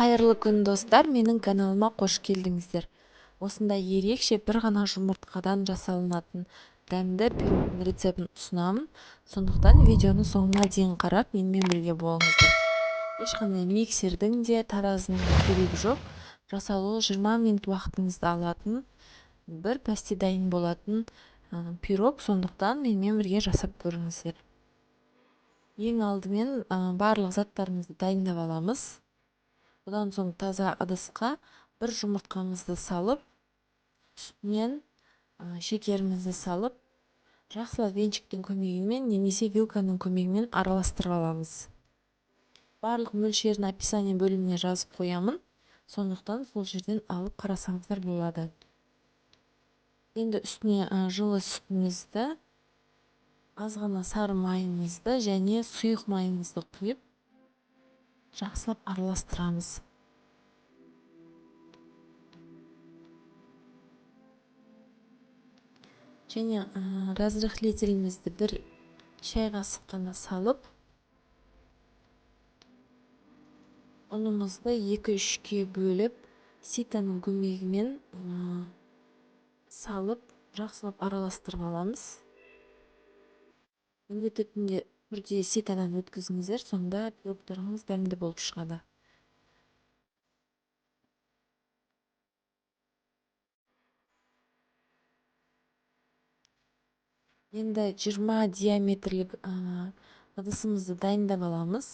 Қайырлы күн достар, менің каналыма қош келдіңіздер. Осындай ерекше бір ғана жұмыртқадан жасалынатын дәмді пирогтың рецептін ұсынамын. Сондықтан видеоны соңына дейін қарап, менімен бірге болыңыздар. Ешқандай миксердің де таразының керегі жоқ. Жасалуы 20 минут уақытыңызды алатын, бір пәсте дайын болатын пирог, сондықтан менімен бірге жасап көріңіздер. Ең алдымен барлық заттарымызды дайындап аламыз. Бұдан соң таза ыдысқа бір жұмыртқамызды салып, үстінен шекерімізді салып, жақсылап венчиктің көмегімен немесе вилканың көмегімен араластырып аламыз. Барлық мөлшерін описание бөліміне жазып қоямын, сондықтан сол жерден алып қарасаңыздар болады. Енді үстіне жылы сүтімізді, аз ғана сары майымызды және сұйық майымызды құйып, жақсылап араластырамыз. Және разрыхлителімізді бір шай қасық қана салып, ұнымызды 2-3-ке бөліп, ситаның көмегімен салып, жақсылап араластырып аламыз. Міндетті түрде ситадан өткізіңіздер, сонда пирогтарыңыз дәмді болып шығады. Енді 20 диаметрлік ыдысымызды дайындап аламыз.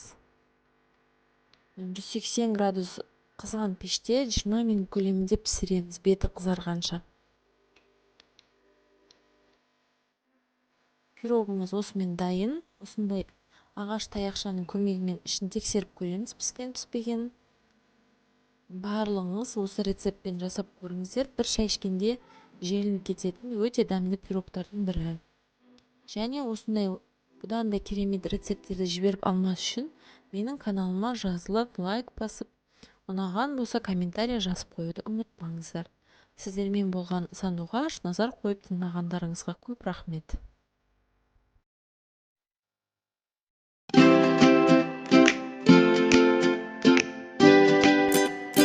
180 градус қызған пеште 20 минут көлемінде пісіреміз, беті қызарғанша. Пирогымыз осымен дайын. Осындай ағаш таяқшаның көмегімен ішін тексеріп көреміз, піскен-піспеген. Барлығыңыз осы рецептпен жасап көріңіздер. Бір шай ішкенде желініп кететін өте дәмді пирогтардың бірі. Және осындай бұдан да керемет рецепттерді жіберіп алмас үшін менің каналыма жазылып, лайк басып, ұнаған болса комментарий жазып қоюды ұмытпаңыздар. Сіздермен болған Сандуғаш, назар қойып тыңдағандарыңызға көп рахмет.